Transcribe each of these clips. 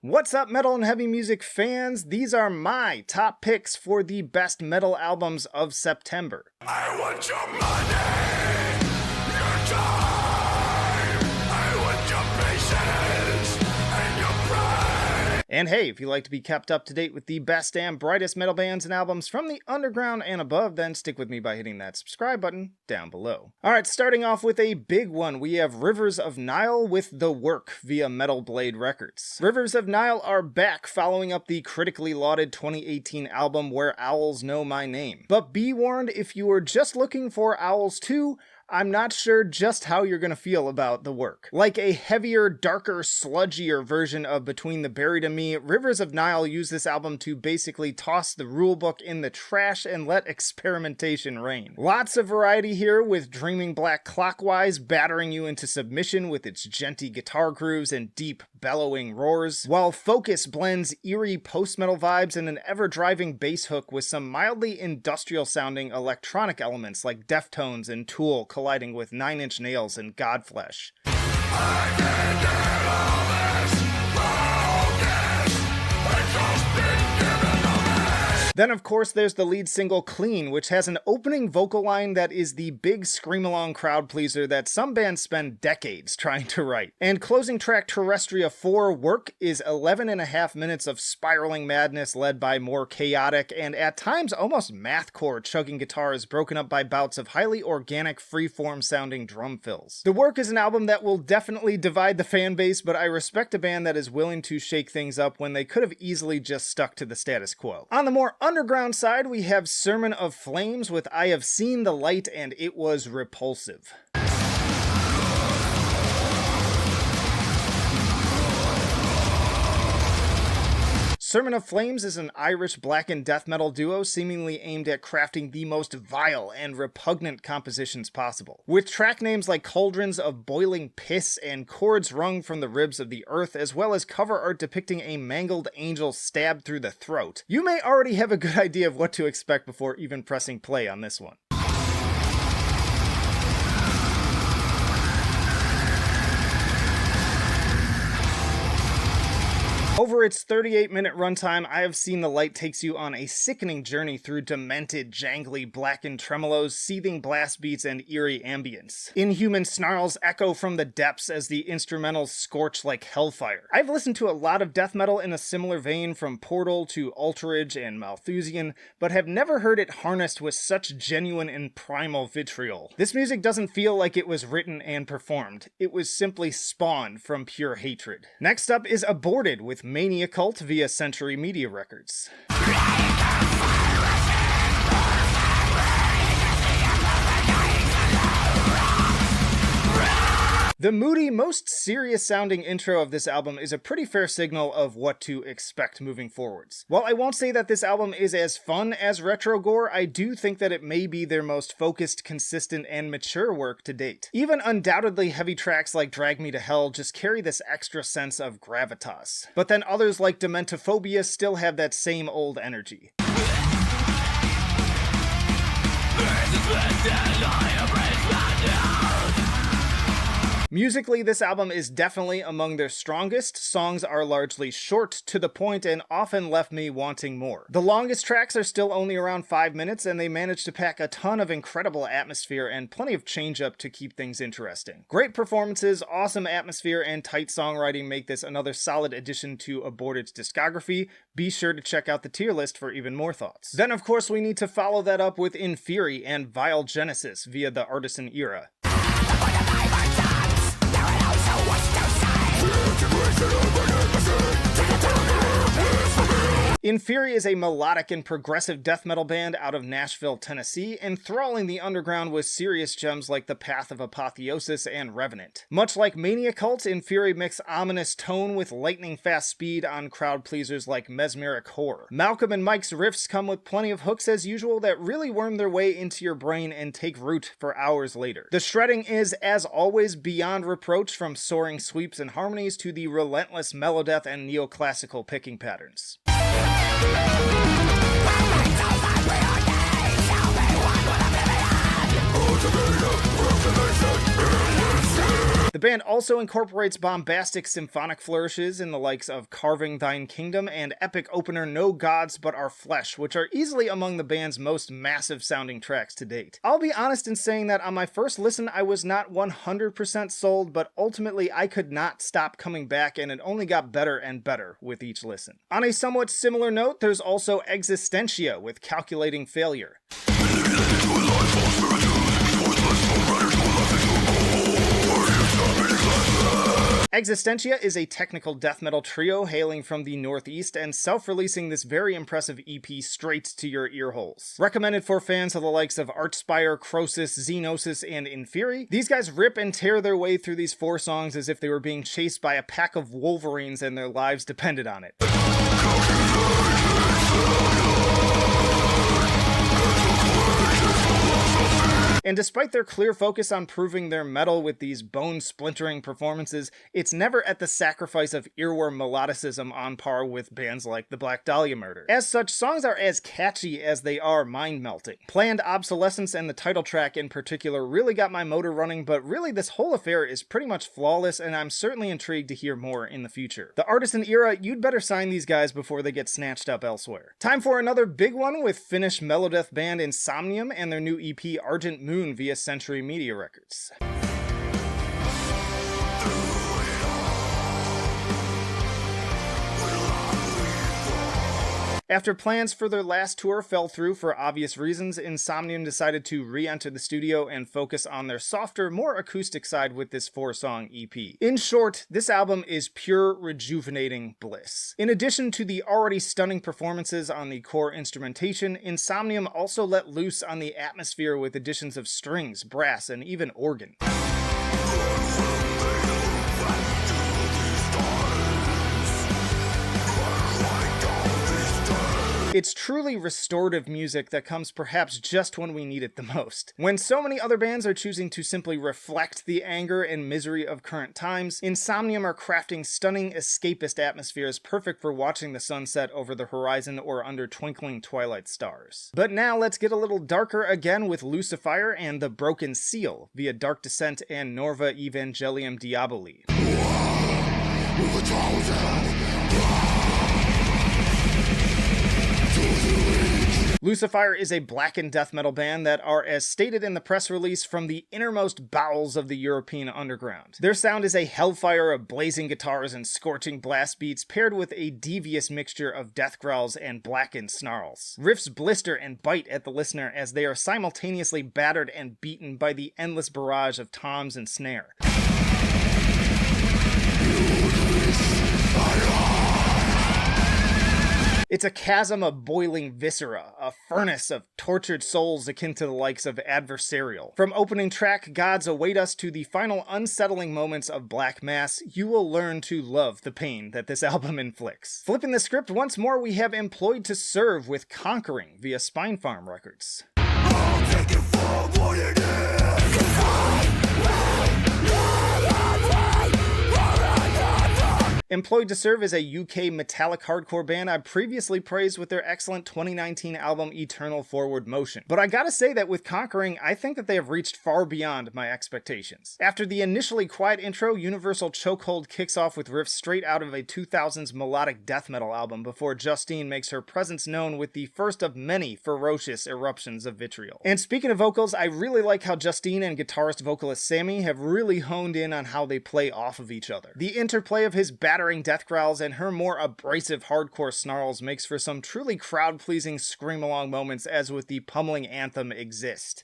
What's up, metal and heavy music fans? These are my top picks for the best metal albums of September. I want your money, your time, I want your patience, and your pride. And hey, if you like to be kept up to date with the best and brightest metal bands and albums from the underground and above, then stick with me by hitting that subscribe button down below. Alright, starting off with a big one, we have Rivers of Nihil with The Work via Metal Blade Records. Rivers of Nihil are back, following up the critically lauded 2018 album Where Owls Know My Name. But be warned, if you were just looking for Owls 2, I'm not sure just how you're gonna feel about The Work. Like a heavier, darker, sludgier version of Between the Buried and Me, Rivers of Nihil used this album to basically toss the rulebook in the trash and let experimentation reign. Lots of variety here, with Dreaming Black Clockwise battering you into submission with its genty guitar grooves and deep, bellowing roars, while Focus blends eerie post-metal vibes and an ever-driving bass hook with some mildly industrial-sounding electronic elements like Deftones and Tool colliding with Nine Inch Nails and Godflesh. Then of course there's the lead single Clean, which has an opening vocal line that is the big scream-along crowd pleaser that some bands spend decades trying to write. And closing track Terrestria 4, Work, is 11.5 minutes of spiraling madness led by more chaotic and at times almost mathcore chugging guitars broken up by bouts of highly organic freeform sounding drum fills. The Work is an album that will definitely divide the fan base, but I respect a band that is willing to shake things up when they could have easily just stuck to the status quo. On the more underground side, we have Sermon of Flames with I Have Seen the Light and It Was Repulsive. Sermon of Flames is an Irish blackened death metal duo seemingly aimed at crafting the most vile and repugnant compositions possible. With track names like Cauldrons of Boiling Piss and Chords Wrung from the Ribs of the Earth, as well as cover art depicting a mangled angel stabbed through the throat, you may already have a good idea of what to expect before even pressing play on this one. Over its 38-minute runtime, I Have Seen the Light takes you on a sickening journey through demented, jangly, blackened tremolos, seething blast beats, and eerie ambience. Inhuman snarls echo from the depths as the instrumentals scorch like hellfire. I've listened to a lot of death metal in a similar vein, from Portal to Alterage and Malthusian, but have never heard it harnessed with such genuine and primal vitriol. This music doesn't feel like it was written and performed. It was simply spawned from pure hatred. Next up is Aborted with ManiaCult via Century Media Records. The moody, most serious-sounding intro of this album is a pretty fair signal of what to expect moving forwards. While I won't say that this album is as fun as Retro Gore, I do think that it may be their most focused, consistent, and mature work to date. Even undoubtedly heavy tracks like Drag Me to Hell just carry this extra sense of gravitas. But then others like Dementophobia still have that same old energy. Musically, this album is definitely among their strongest. Songs are largely short, to the point, and often left me wanting more. The longest tracks are still only around 5 minutes, and they manage to pack a ton of incredible atmosphere and plenty of change-up to keep things interesting. Great performances, awesome atmosphere, and tight songwriting make this another solid addition to Aborted's discography. Be sure to check out the tier list for even more thoughts. Then, of course, we need to follow that up with Inferi and Vile Genesis via the Artisan era. Inferi is a melodic and progressive death metal band out of Nashville, Tennessee, enthralling the underground with serious gems like The Path of Apotheosis and Revenant. Much like ManiaCult, Inferi mix ominous tone with lightning-fast speed on crowd pleasers like Mesmeric Horror. Malcolm and Mike's riffs come with plenty of hooks as usual that really worm their way into your brain and take root for hours later. The shredding is, as always, beyond reproach, from soaring sweeps and harmonies to the relentless melodeath and neoclassical picking patterns. The band also incorporates bombastic symphonic flourishes in the likes of Carving Thine Kingdom and epic opener No Gods But Our Flesh, which are easily among the band's most massive sounding tracks to date. I'll be honest in saying that on my first listen I was not 100% sold, but ultimately I could not stop coming back and it only got better and better with each listen. On a somewhat similar note, there's also Existentia with Calculating Failure. Existentia is a technical death metal trio hailing from the Northeast and self-releasing this very impressive EP straight to your ear holes. Recommended for fans of the likes of Archspire, Crosis, Xenosis, and Inferi, these guys rip and tear their way through these 4 songs as if they were being chased by a pack of wolverines and their lives depended on it. And despite their clear focus on proving their mettle with these bone-splintering performances, it's never at the sacrifice of earworm melodicism on par with bands like the Black Dahlia Murder. As such, songs are as catchy as they are mind-melting. Planned Obsolescence and the title track in particular really got my motor running, but really this whole affair is pretty much flawless, and I'm certainly intrigued to hear more in the future. The Artisan era, you'd better sign these guys before they get snatched up elsewhere. Time for another big one with Finnish melodeath band Insomnium and their new EP Argent via Century Media Records. After plans for their last tour fell through for obvious reasons, Insomnium decided to re-enter the studio and focus on their softer, more acoustic side with this 4-song EP. In short, this album is pure rejuvenating bliss. In addition to the already stunning performances on the core instrumentation, Insomnium also let loose on the atmosphere with additions of strings, brass, and even organ. It's truly restorative music that comes perhaps just when we need it the most. When so many other bands are choosing to simply reflect the anger and misery of current times, Insomnium are crafting stunning escapist atmospheres perfect for watching the sunset over the horizon or under twinkling twilight stars. But now let's get a little darker again with Lvcifyre and The Broken Seal via Dark Descent and Norma Evangelium Diaboli. Lvcifyre is a blackened death metal band that are, as stated in the press release, from the innermost bowels of the European underground. Their sound is a hellfire of blazing guitars and scorching blast beats paired with a devious mixture of death growls and blackened snarls. Riffs blister and bite at the listener as they are simultaneously battered and beaten by the endless barrage of toms and snare. It's a chasm of boiling viscera, a furnace of tortured souls akin to the likes of Adversarial. From opening track Gods Await Us to the final unsettling moments of Black Mass, you will learn to love the pain that this album inflicts. Flipping the script once more, we have Employed to Serve with Conquering via Spinefarm Records. I'll take it for what it is. Employed to Serve is a UK metallic hardcore band I previously praised with their excellent 2019 album Eternal Forward Motion. But I gotta say that with Conquering, I think that they have reached far beyond my expectations. After the initially quiet intro, Universal Chokehold kicks off with riffs straight out of a 2000s melodic death metal album before Justine makes her presence known with the first of many ferocious eruptions of vitriol. And speaking of vocals, I really like how Justine and guitarist vocalist Sammy have really honed in on how they play off of each other. The interplay of his battering death growls and her more abrasive hardcore snarls makes for some truly crowd-pleasing scream-along moments, as with the pummeling anthem Exist.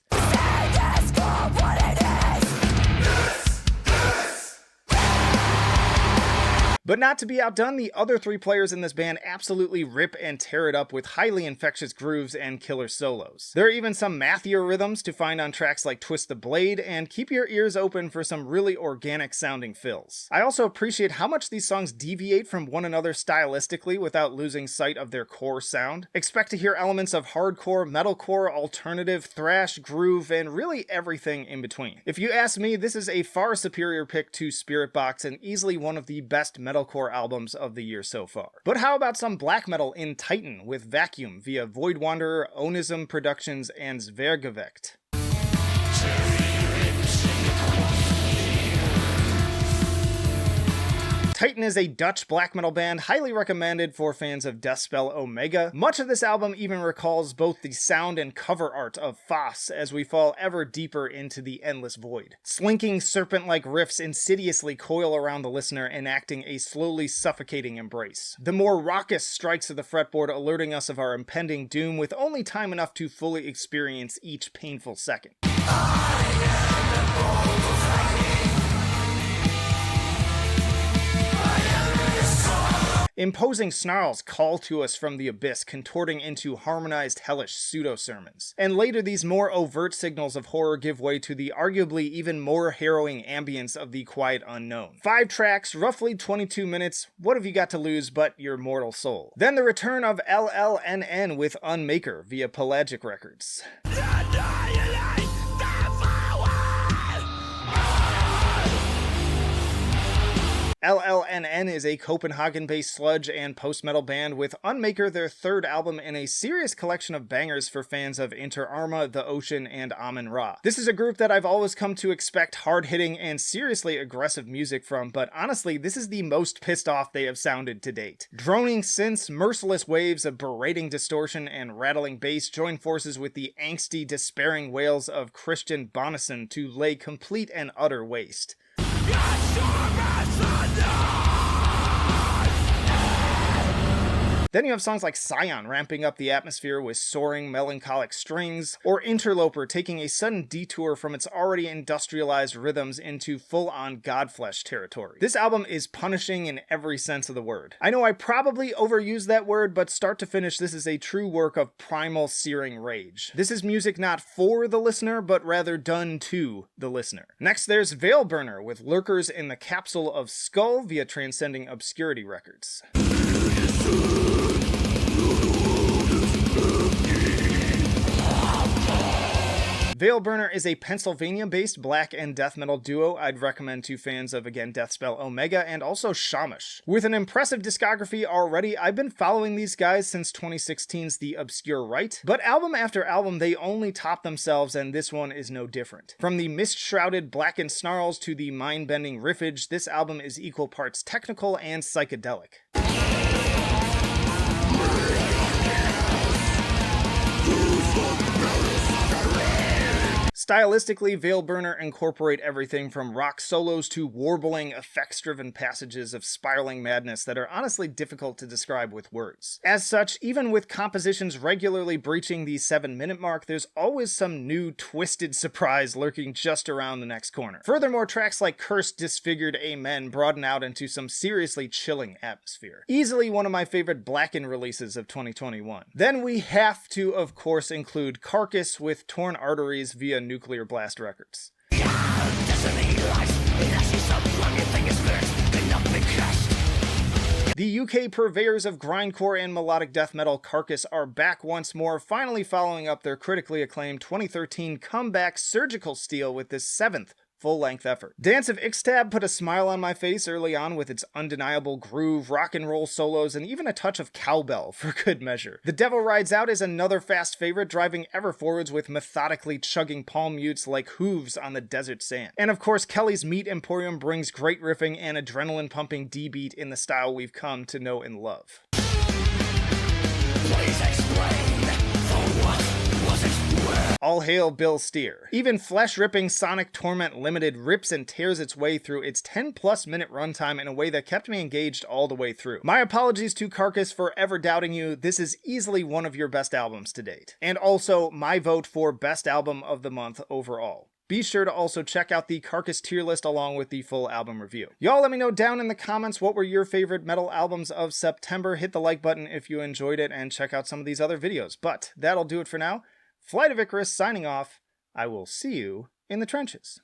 But not to be outdone, the other 3 players in this band absolutely rip and tear it up with highly infectious grooves and killer solos. There are even some mathier rhythms to find on tracks like Twist the Blade, and keep your ears open for some really organic sounding fills. I also appreciate how much these songs deviate from one another stylistically without losing sight of their core sound. Expect to hear elements of hardcore, metalcore, alternative, thrash, groove, and really everything in between. If you ask me, this is a far superior pick to Spiritbox and easily one of the best metalcore albums of the year so far. But how about some black metal in Teitan with Vakuum via Void Wanderer, Onism Productions, and Zwaergevegt. Teitan is a Dutch black metal band highly recommended for fans of Deathspell Omega. Much of this album even recalls both the sound and cover art of Foss as we fall ever deeper into the endless void. Slinking serpent-like riffs insidiously coil around the listener, enacting a slowly suffocating embrace. The more raucous strikes of the fretboard alerting us of our impending doom with only time enough to fully experience each painful second. Imposing snarls call to us from the abyss, contorting into harmonized hellish pseudo-sermons. And later these more overt signals of horror give way to the arguably even more harrowing ambience of the quiet unknown. 5 tracks, roughly 22 minutes, what have you got to lose but your mortal soul? Then the return of LLNN with Unmaker via Pelagic Records. LLNN is a Copenhagen-based sludge and post-metal band, with Unmaker their third album in a serious collection of bangers for fans of Inter Arma, The Ocean, and Amun-Ra. This is a group that I've always come to expect hard-hitting and seriously aggressive music from, but honestly, this is the most pissed off they have sounded to date. Droning synths, merciless waves of berating distortion, and rattling bass join forces with the angsty, despairing wails of Christian Bonnison to lay complete and utter waste. Then you have songs like Scion ramping up the atmosphere with soaring melancholic strings, or Interloper taking a sudden detour from its already industrialized rhythms into full-on Godflesh territory. This album is punishing in every sense of the word. I know I probably overused that word, but start to finish this is a true work of primal searing rage. This is music not for the listener, but rather done to the listener. Next there's Veilburner with Lurkers in the Capsule of Skull via Transcending Obscurity Records. Veilburner is a Pennsylvania-based black and death metal duo I'd recommend to fans of, again, Deathspell Omega and also Shamash. With an impressive discography already, I've been following these guys since 2016's The Obscure Rite, but album after album they only top themselves, and this one is no different. From the mist-shrouded blackened snarls to the mind-bending riffage, this album is equal parts technical and psychedelic. Stylistically, Veilburner incorporate everything from rock solos to warbling, effects-driven passages of spiraling madness that are honestly difficult to describe with words. As such, even with compositions regularly breaching the 7-minute mark, there's always some new twisted surprise lurking just around the next corner. Furthermore, tracks like Cursed, Disfigured, Amen broaden out into some seriously chilling atmosphere. Easily one of my favorite Blackened releases of 2021. Then we have to, of course, include Carcass with Torn Arteries via Nuclear Blast Records. The UK purveyors of grindcore and melodic death metal, Carcass, are back once more, finally following up their critically acclaimed 2013 comeback Surgical Steel with this 7th full-length effort. Dance of Ixtab put a smile on my face early on with its undeniable groove, rock and roll solos, and even a touch of cowbell for good measure. The Devil Rides Out is another fast favorite, driving ever forwards with methodically chugging palm mutes like hooves on the desert sand. And of course, Kelly's Meat Emporium brings great riffing and adrenaline-pumping D-beat in the style we've come to know and love. Please explain. All hail Bill Steer. Even flesh-ripping Sonic Torment Limited rips and tears its way through its 10+ minute runtime in a way that kept me engaged all the way through. My apologies to Carcass for ever doubting you. This is easily one of your best albums to date. And also my vote for best album of the month overall. Be sure to also check out the Carcass tier list along with the full album review. Y'all let me know down in the comments what were your favorite metal albums of September. Hit the like button if you enjoyed it and check out some of these other videos. But that'll do it for now. Flight of Icarus signing off. I will see you in the trenches.